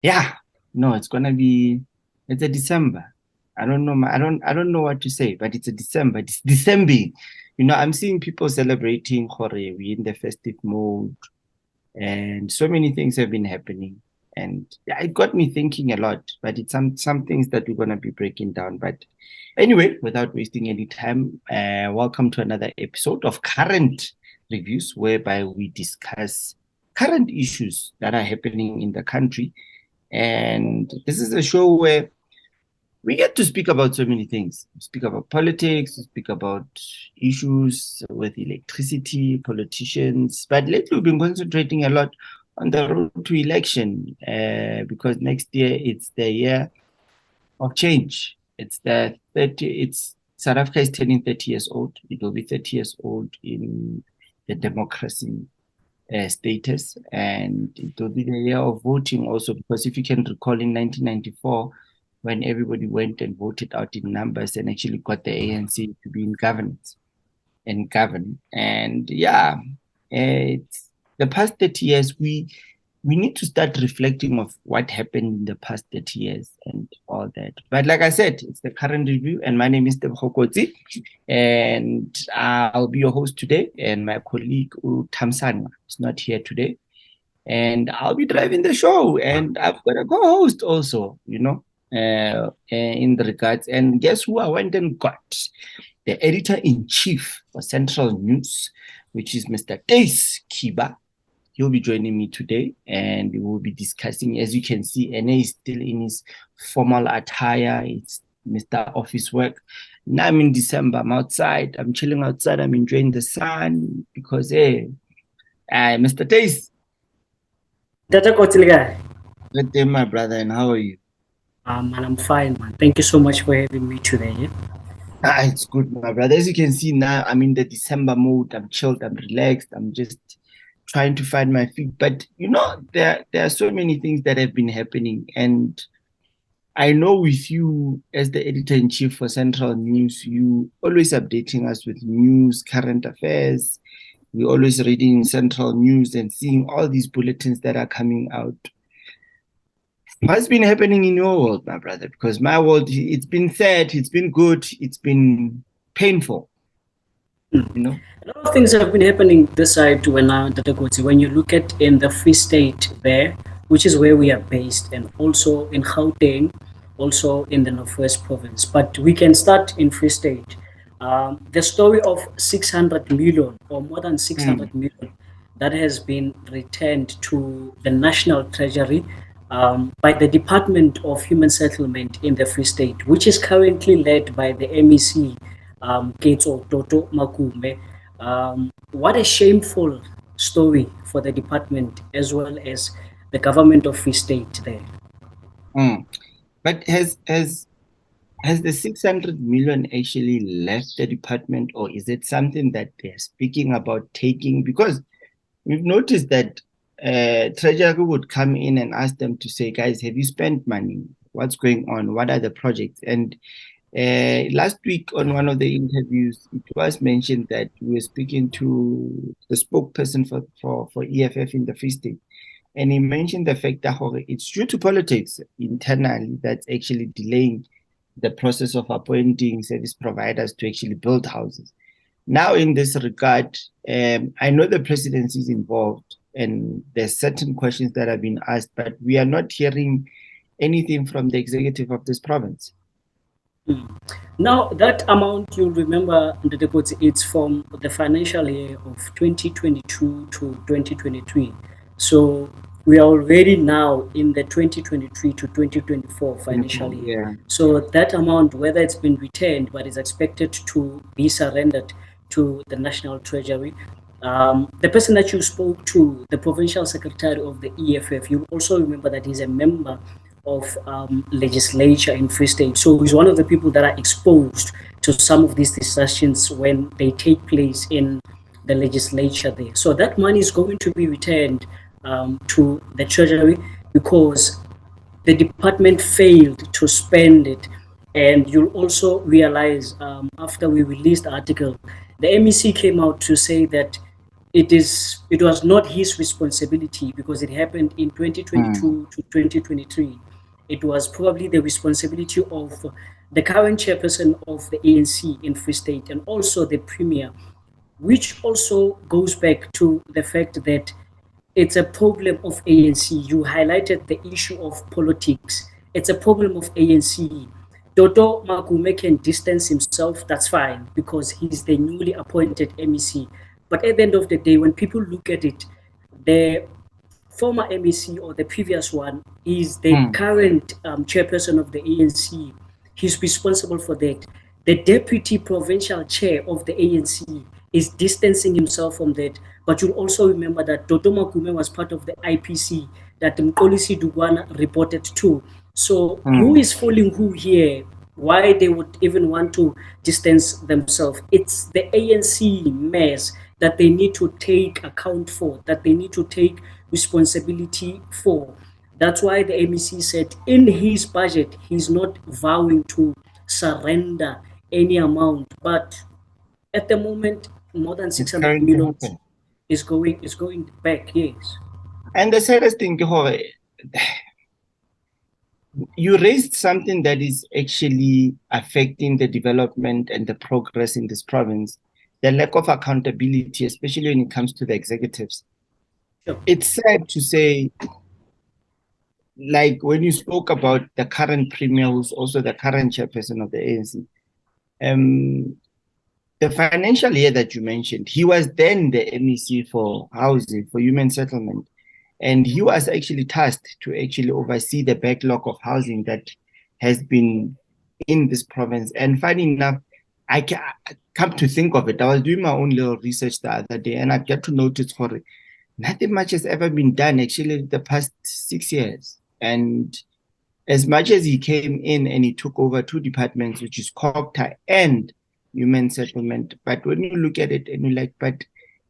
Yeah, no, it's a December. I don't know, I don't know what to say, but it's a December. It's December. I'm seeing people celebrating Hore. We're in the festive mode, and so many things have been happening. And yeah, it got me thinking a lot, but it's some things that we're gonna be breaking down. But anyway, without wasting any time, welcome to another episode of Current Reviews, whereby we discuss current issues that are happening in the country. And this is a show where we get to speak about so many things. We speak about politics, we speak about issues with electricity, politicians. But lately, we've been concentrating a lot on the road to election because next year it's the year of change. It's South Africa is turning 30 years old. It will be 30 years old in the democracy status, and it will be the year of voting also, because if you can recall, in 1994, when everybody went and voted out in numbers and actually got the ANC to be in governance and govern. And yeah, it's the past 30 years, we need to start reflecting of what happened in the past 30 years and all that. But like I said, it's the current review, and my name is Tebogo, Kotsi, and I'll be your host today. And my colleague Thamsanqa is not here today, and I'll be driving the show. And I've got a co-host also, in the regards. And guess who I went and got? The editor-in-chief for Central News, which is Mr. Thys Khiba. He'll be joining me today, and we will be discussing. As you can see, NA is still in his formal attire. It's Mr. Office work. Now I'm in December. I'm outside. I'm chilling outside. I'm enjoying the sun because, hey, Mr. Thys. Tata Kotsi guy. Good day, my brother. And how are you? Man, I'm fine, man. Thank you so much for having me today. Yeah? It's good, my brother. As you can see now, I'm in the December mode. I'm chilled. I'm relaxed. I'm just trying to find my feet. But there are so many things that have been happening, and I know with you as the editor-in-chief for Central News, you always updating us with news, current affairs. We're always reading Central News and seeing all these bulletins that are coming out. What's been happening in your world, my brother? Because my world, it's been sad, it's been good, it's been painful. A lot of things have been happening this side when you look at in the Free State there, which is where we are based, and also in Gauteng, also in the Northwest Province. But we can start in Free State. The story of 600 million or more than 600 million that has been returned to the National Treasury by the Department of Human Settlement in the Free State, which is currently led by the MEC, Toto Makume. What a shameful story for the department as well as the government of Free State there. But has the 600 million actually left the department, or is it something that they're speaking about taking? Because we've noticed that Treasury would come in and ask them to say, guys, have you spent money? What's going on? What are the projects? And last week on one of the interviews, it was mentioned that we were speaking to the spokesperson for EFF in the Free State. And he mentioned the fact that it's due to politics internally that's actually delaying the process of appointing service providers to actually build houses. Now, in this regard, I know the presidency is involved, and there's certain questions that have been asked, but we are not hearing anything from the executive of this province. Now, that amount, you'll remember, it's from the financial year of 2022 to 2023. So we are already now in the 2023 to 2024 financial year. Yeah. So that amount, whether it's been retained, but is expected to be surrendered to the National Treasury. The person that you spoke to, the provincial secretary of the EFF, you also remember that he's a member of legislature in Free State. So he's one of the people that are exposed to some of these discussions when they take place in the legislature there. So that money is going to be returned to the Treasury because the department failed to spend it. And you'll also realize after we released the article, the MEC came out to say that it was not his responsibility because it happened in 2022 to 2023. It was probably the responsibility of the current chairperson of the ANC in Free State and also the premier, which also goes back to the fact that it's a problem of ANC. You highlighted the issue of politics. It's a problem of ANC. Dodo Magume can distance himself, that's fine, because he's the newly appointed MEC. But at the end of the day, when people look at it, the former MEC or the previous one is the current chairperson of the ANC. He's responsible for that. The deputy provincial chair of the ANC is distancing himself from that. But you'll also remember that Dodo Magume was part of the IPC that Mkolisi Dugwana reported to. So who is fooling who here? Why they would even want to distance themselves? It's the ANC mess that they need to take account for, that they need to take responsibility for. That's why the MEC said in his budget, he's not vowing to surrender any amount. But at the moment, more than 600 million is going back, yes. And the saddest thing, you raised something that is actually affecting the development and the progress in this province, the lack of accountability, especially when it comes to the executives. Sure. It's sad to say, like when you spoke about the current premier, who's also the current chairperson of the ANC, the financial year that you mentioned, he was then the MEC for housing, for human settlement. And he was actually tasked to actually oversee the backlog of housing that has been in this province. And funny enough, I come to think of it, I was doing my own little research the other day, and I get to notice nothing much has ever been done actually the past 6 years. And as much as he came in and he took over 2 departments, which is COGTA and human settlement, but when you look at it and you're like, but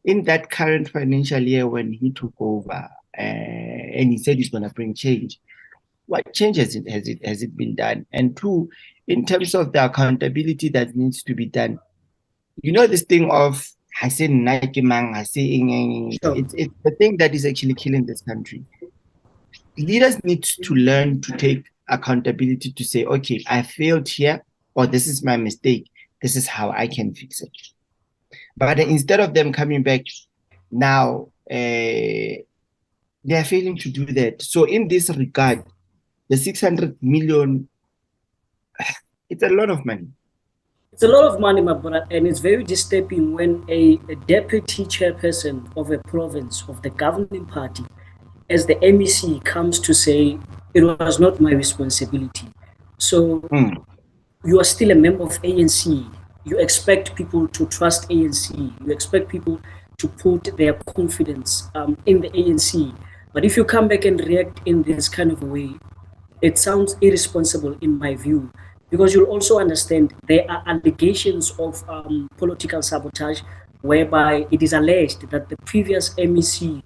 in that current financial year when he took over, and he said he's going to bring change, what change has it been done? And 2, in terms of the accountability that needs to be done, you know, this thing of I say nakimang, I say it's the thing that is actually killing this country. Leaders need to learn to take accountability, to say, okay, I failed here, or this is my mistake, this is how I can fix it. But instead of them coming back now, they are failing to do that. So in this regard, the 600 million, it's a lot of money. It's a lot of money, my brother, and it's very disturbing when a deputy chairperson of a province of the governing party, as the MEC, comes to say, it was not my responsibility. So you are still a member of ANC. You expect people to trust ANC. You expect people to put their confidence in the ANC. But if you come back and react in this kind of a way, it sounds irresponsible in my view, because you'll also understand there are allegations of political sabotage, whereby it is alleged that the previous MEC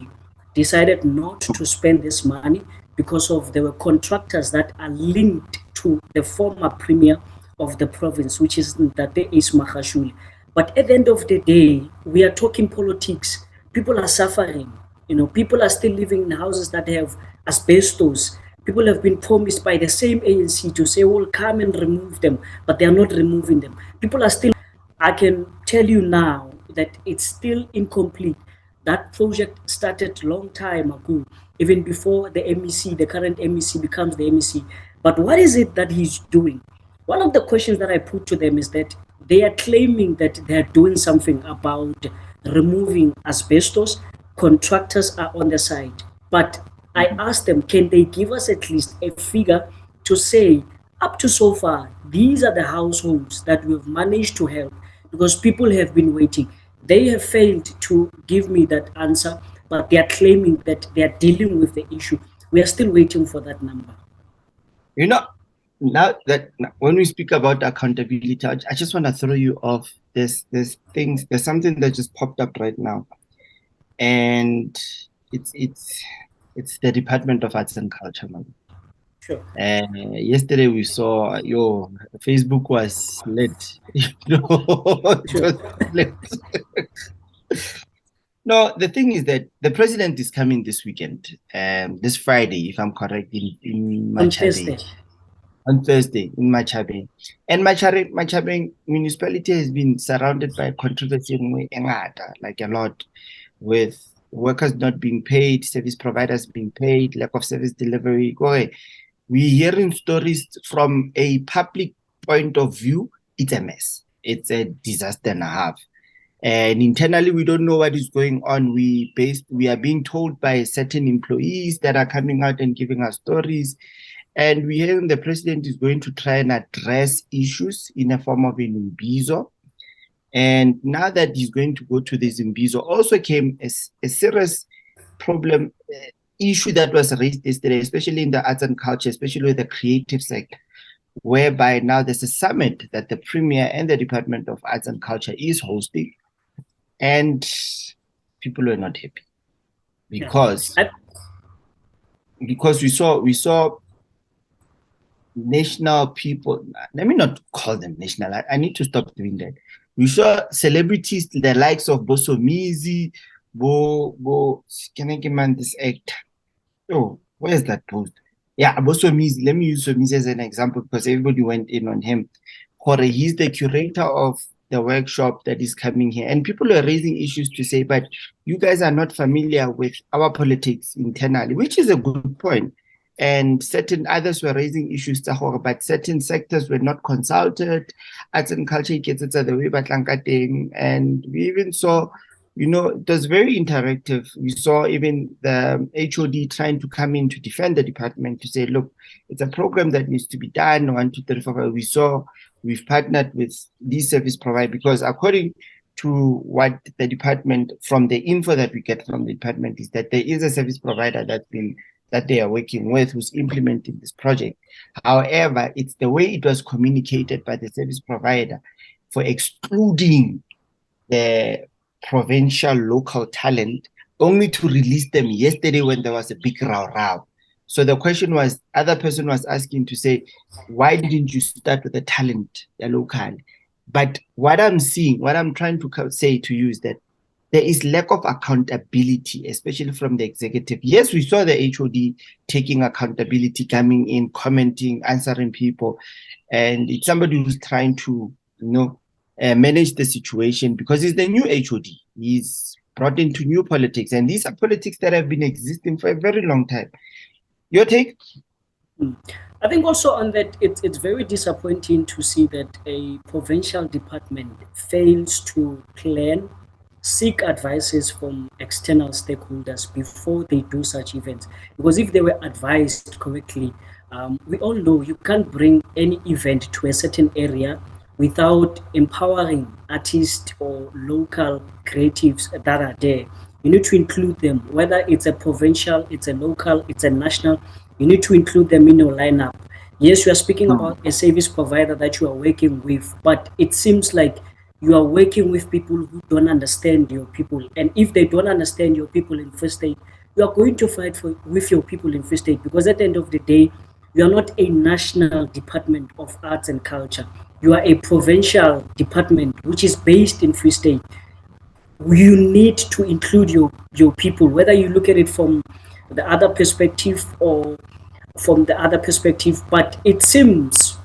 decided not to spend this money because there were contractors that are linked to the former premier of the province, which is Ntate Ismahashuli. But at the end of the day, we are talking politics. People are suffering. You know, people are still living in houses that have asbestos. People have been promised by the same ANC to say, well, come and remove them, but they are not removing them. People are still, I can tell you now that it's still incomplete. That project started a long time ago, even before the MEC, the current MEC becomes the MEC. But what is it that he's doing? One of the questions that I put to them is that they are claiming that they are doing something about removing asbestos. Contractors are on the side. But I asked them, can they give us at least a figure to say, up to so far, these are the households that we've managed to help, because people have been waiting. They have failed to give me that answer, but they are claiming that they are dealing with the issue. We are still waiting for that number. You know, now that when we speak about accountability, I just want to throw you off. There's something that just popped up right now, and it's the Department of Arts and Culture, man. Sure. Yesterday we saw your Facebook was lit. Sure. Was lit. No, the thing is that the president is coming this weekend, this Friday, if I'm correct, in Machabe. On Thursday in Machabe. And Machabe municipality has been surrounded by controversy like a lot, with workers not being paid, service providers being paid, lack of service delivery. We're hearing stories from a public point of view. It's a mess. It's a disaster and a half. And internally, we don't know what is going on. We are being told by certain employees that are coming out and giving us stories. And we hear the president is going to try and address issues in a form of an imbizo. And now that he's going to go to this imbizo, also came a serious problem, issue that was raised yesterday, especially in the arts and culture, especially with the creative sector, whereby now there's a summit that the Premier and the Department of Arts and Culture is hosting. And people were not happy because we saw national people. Let me not call them national. I need to stop doing that. We saw celebrities, the likes of Bosomizi, can I give man this act? Oh, where's that post? Yeah, Bosomizi. Let me use Somizi as an example because everybody went in on him. He's the curator of the workshop that is coming here, and people are raising issues to say, but you guys are not familiar with our politics internally, which is a good point. And certain others were raising issues, but certain sectors were not consulted. Arts and culture gets it the way, and we even saw, it was very interactive. We saw even the HOD trying to come in to defend the department to say, look, it's a program that needs to be done. 1, 2, 3, 4, 5. We saw we've partnered with these service providers because according to what the department, from the info that we get from the department, is that there is a service provider that they are working with who's implementing this project. However, it's the way it was communicated by the service provider for excluding the provincial local talent only to release them yesterday when there was a big row. So the question was, other person was asking to say, why didn't you start with the talent, the local? But what I'm trying to say to you is that there is lack of accountability, especially from the executive. Yes, we saw the HOD taking accountability, coming in, commenting, answering people. And it's somebody who's trying to, manage the situation because he's the new HOD. He's brought into new politics. And these are politics that have been existing for a very long time. Your take? I think also on that, it's very disappointing to see that a provincial department fails to plan, seek advices from external stakeholders before they do such events. Because if they were advised correctly, we all know you can't bring any event to a certain area without empowering artists or local creatives that are there. You need to include them, whether it's a provincial, it's a local, it's a national, you need to include them in your lineup. Yes, you are speaking about a service provider that you are working with, but it seems like you are working with people who don't understand your people. And if they don't understand your people in Free State, you are going to fight with your people in Free State, because at the end of the day, you are not a national department of arts and culture. You are a provincial department which is based in Free State. You need to include your people, whether you look at it from the other perspective or from the other perspective. But it seems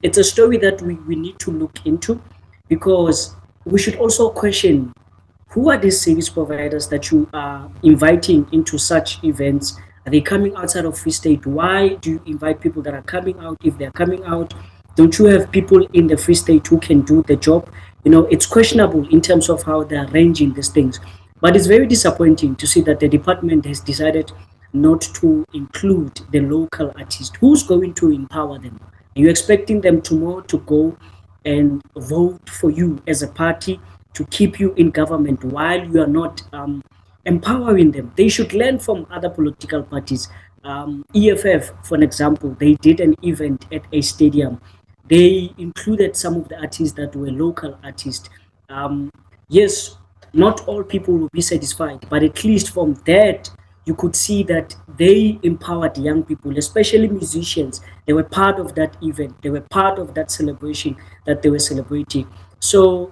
it's a story that we need to look into, because we should also question, who are these service providers that you are inviting into such events? Are they coming outside of Free State? Why do you invite people that are coming out? If they're coming out, don't you have people in the Free State who can do the job? It's questionable in terms of how they're arranging these things. But it's very disappointing to see that the department has decided not to include the local artist. Who's going to empower them? Are you expecting them tomorrow to go and vote for you as a party to keep you in government while you are not empowering them? They should learn from other political parties. EFF, for an example, they did an event at a stadium. They included some of the artists that were local artists. Yes, not all people will be satisfied, but at least from that, you could see that they empowered young people, especially musicians. They were part of that event. They were part of that celebration that they were celebrating. So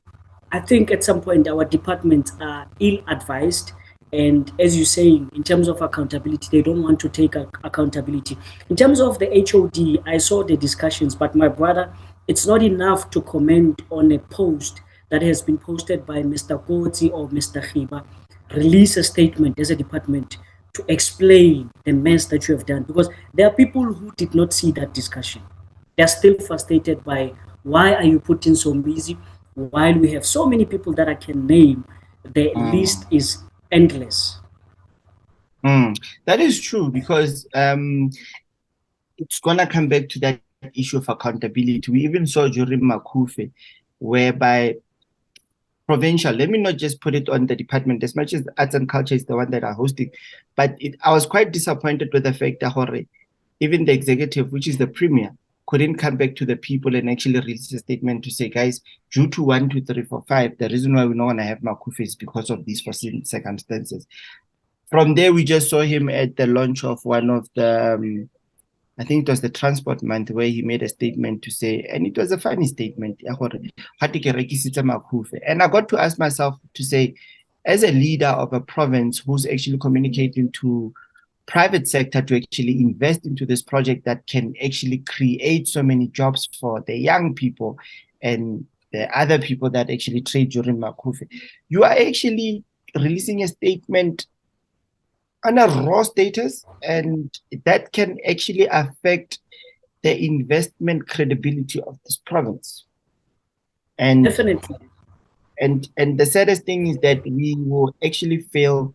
I think at some point our departments are ill-advised, and as you're saying, in terms of accountability, they don't want to take accountability. In terms of the HOD, I saw the discussions, but my brother, it's not enough to comment on a post that has been posted by Mr. Kotsi or Mr. Khiba. Release a statement as a department to explain the mess that you have done, because there are people who did not see that discussion. They're still frustrated by why are you putting so busy while we have so many people that I can name. The list is endless. That is true, because it's gonna come back to that issue of accountability. We even saw during Makufe, whereby provincial, let me not just put it on the department, as much as arts and culture is the one that are hosting, but I was quite disappointed with the fact that even the executive, which is the premier, couldn't come back to the people and actually release a statement to say, guys, due to 1, 2, 3, 4, 5, the reason why we don't want to have Makufe is because of these foreseen circumstances. From there, we just saw him at the launch of one of the, I think it was the Transport Month, where he made a statement to say, and it was a funny statement, and I got to ask myself to say, as a leader of a province who's actually communicating to private sector to actually invest into this project that can actually create so many jobs for the young people and the other people that actually trade during Makufe, you are actually releasing a statement on a raw status, and that can actually affect the investment credibility of this province. And definitely. And the saddest thing is that we will actually fail.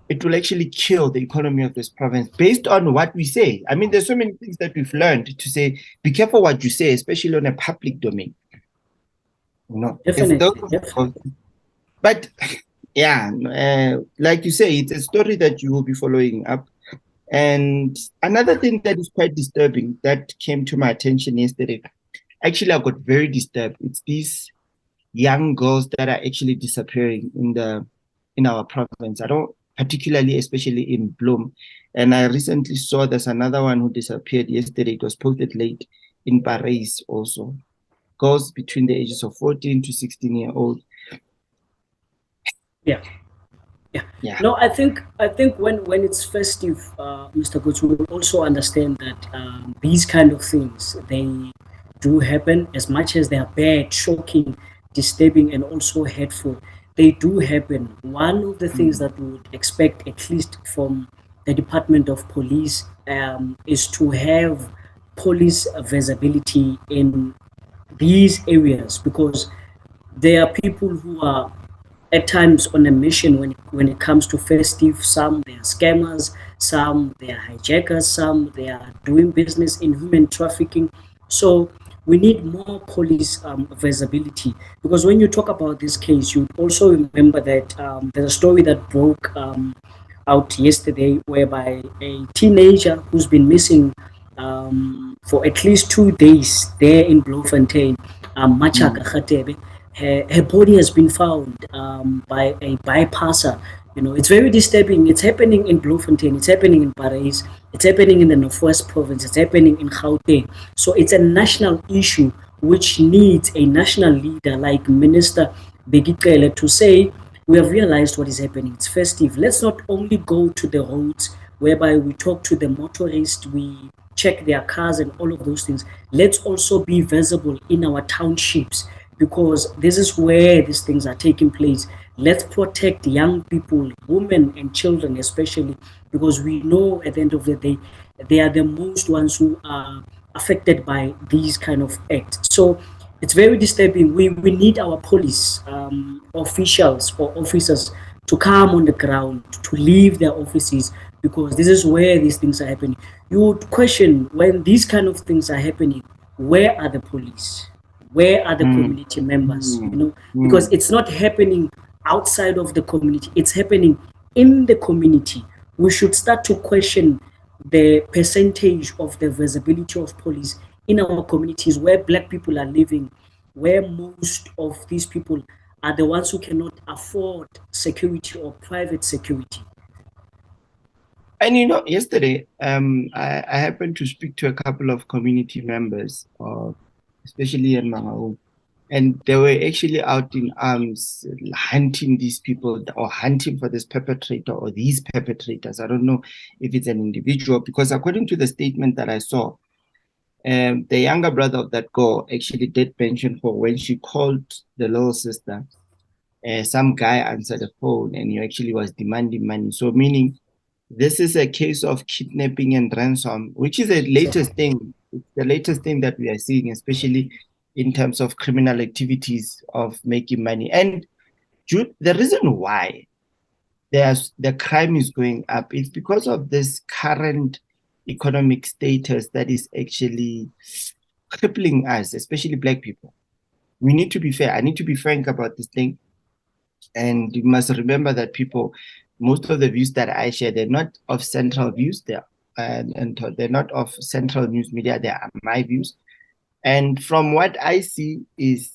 It will actually kill the economy of this province based on what we say. I mean, there's so many things that we've learned to say, be careful what you say, especially on a public domain. Definitely. But yeah, like you say, it's a story that you will be following up. And another thing that is quite disturbing that came to my attention yesterday, actually I got very disturbed. It's these young girls that are actually disappearing in our province. I don't particularly, especially in Bloem. And I recently saw there's another one who disappeared yesterday. It was posted late in Paris also. Girls between the ages of 14 to 16-year-old. Yeah. No, I think when it's festive, Mr. Coach, we will also understand that these kind of things, they do happen. As much as they are bad, shocking, disturbing, and also hurtful, they do happen. One of the things that we would expect, at least from the Department of Police, is to have police visibility in these areas, because there are people who are at times on a mission when it comes to festive. Some they are scammers, some they are hijackers, some they are doing business in human trafficking. So we need more police visibility, because when you talk about this case, you also remember that there's a story that broke out yesterday, whereby a teenager who's been missing for at least 2 days there in Bloemfontein, Machaka Khatebe, her body has been found by a bypasser. It's very disturbing. It's happening in Bloemfontein, it's happening in Paris, it's happening in the Northwest Province, it's happening in Gauteng. So it's a national issue which needs a national leader like Minister Begitele to say, we have realized what is happening. It's festive. Let's not only go to the roads whereby we talk to the motorists, we check their cars and all of those things. Let's also be visible in our townships, because this is where these things are taking place. Let's protect young people, women and children especially, because we know at the end of the day, they are the most ones who are affected by these kind of acts. So it's very disturbing. We need our police officials or officers to come on the ground, to leave their offices, because this is where these things are happening. You would question, when these kind of things are happening, where are the police? Where are the community members? Because it's not happening outside of the community, it's happening in the community. We should start to question the percentage of the visibility of police in our communities where Black people are living, where most of these people are the ones who cannot afford security or private security. And yesterday, I happened to speak to a couple of community members, especially in Mangaung. And they were actually out in arms hunting these people or hunting for this perpetrator or these perpetrators. I don't know if it's an individual, because according to the statement that I saw, the younger brother of that girl actually did mention for when she called the little sister, some guy answered the phone and he actually was demanding money. So meaning this is a case of kidnapping and ransom, which is the latest thing. It's the latest thing that we are seeing, especially in terms of criminal activities of making money. And the reason why the crime is going up is because of this current economic status that is actually crippling us, especially Black people. We need to be fair. I need to be frank about this thing. And you must remember that most of the views that I share, they're not of central views. And they're not of central news media. They are my views. And from what I see is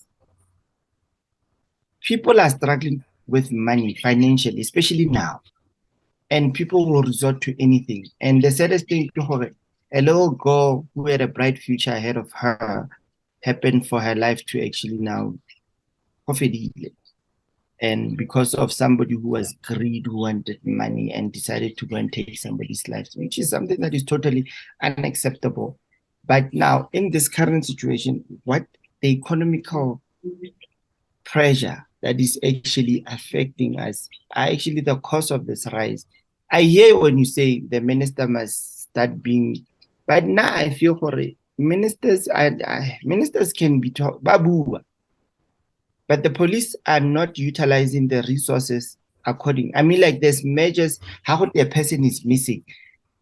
people are struggling with money financially, especially now. And people will resort to anything. And the saddest thing, a little girl who had a bright future ahead of her happened for her life to actually now and because of somebody who was greedy, who wanted money and decided to go and take somebody's life, which is something that is totally unacceptable. But now, in this current situation, what the economical pressure that is actually affecting us are actually the cause of this rise. I hear when you say the minister must start being, but now I feel for it. Ministers can be taught, babu, but the police are not utilizing the resources according. I mean, like there's measures, how a person is missing.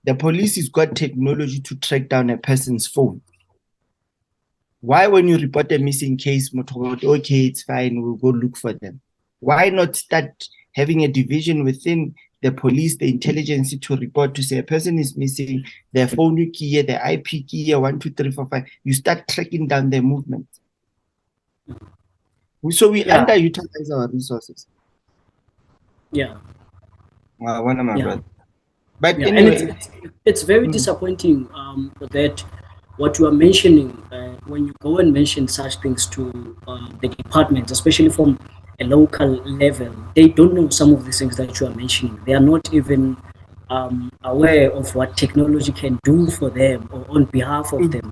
The police has got technology to track down a person's phone. Why, when you report a missing case, okay, it's fine, we'll go look for them. Why not start having a division within the police, the intelligence to report to say a person is missing, their phone key, the IP key, 1, 2, 3, 4, 5. You start tracking down their movements. So we underutilize our resources. Yeah. One of my brothers. But anyway, and it's very disappointing that what you are mentioning, when you go and mention such things to the department, especially from a local level, they don't know some of the things that you are mentioning. They are not even aware of what technology can do for them or on behalf of them.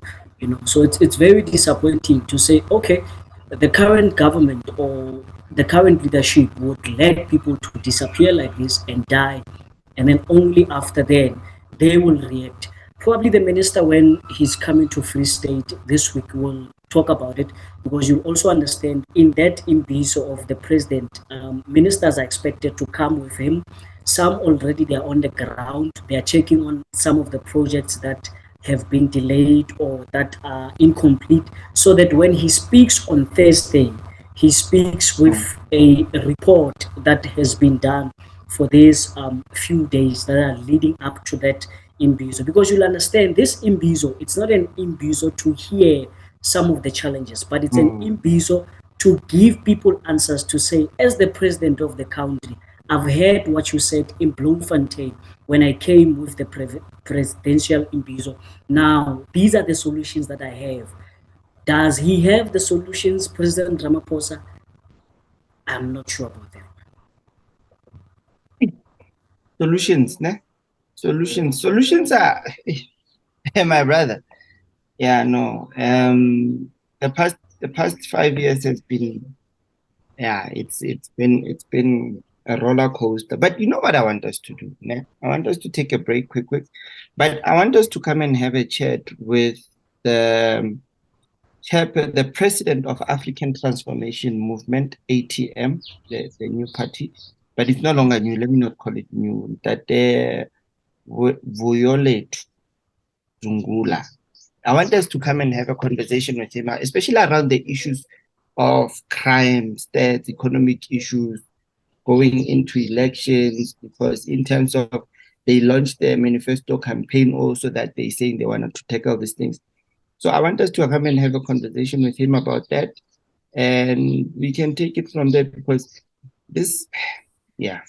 So it's very disappointing to say, okay, the current government or the current leadership would let people to disappear like this and die, and then only after then they will react. Probably the minister, when he's coming to Free State this week, will talk about it, because you also understand in that imbizo of the president, ministers are expected to come with him. Some already they are on the ground, they are checking on some of the projects that have been delayed or that are incomplete, so that when he speaks on Thursday, he speaks with a report that has been done for these few days that are leading up to that imbizo. Because you'll understand, this imbizo, it's not an imbizo to hear some of the challenges, but it's an imbizo to give people answers, to say, as the president of the country, I've heard what you said in Bloemfontein when I came with the presidential imbizo. Now, these are the solutions that I have. Does he have the solutions, President Ramaphosa? I'm not sure about that. Solutions, ne? Solutions are, my brother. Yeah, no. The past 5 years has been, it's been a roller coaster. But you know what I want us to do, ne? I want us to take a break quick. But I want us to come and have a chat with the president of African Transformation Movement, ATM, the new party. But it's no longer new. Let me not call it new. That Violet Zungula. I want us to come and have a conversation with him, especially around the issues of crime, stats, economic issues, going into elections, because in terms of they launched their manifesto campaign also that they're saying they wanted to tackle these things. So I want us to come and have a conversation with him about that, and we can take it from there, because this, and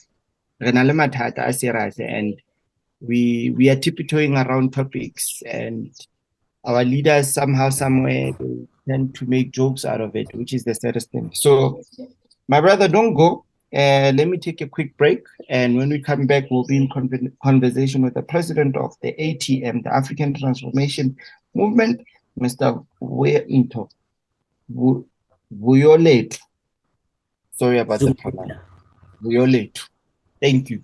we are tiptoeing around topics, and our leaders somehow, somewhere, tend to make jokes out of it, which is the saddest thing. So, my brother, don't go. Let me take a quick break. And when we come back, we'll be in conversation with the president of the ATM, the African Transformation Movement, Mr. Vuyolethu. Sorry about the pronoun. Vuyolethu. Thank you.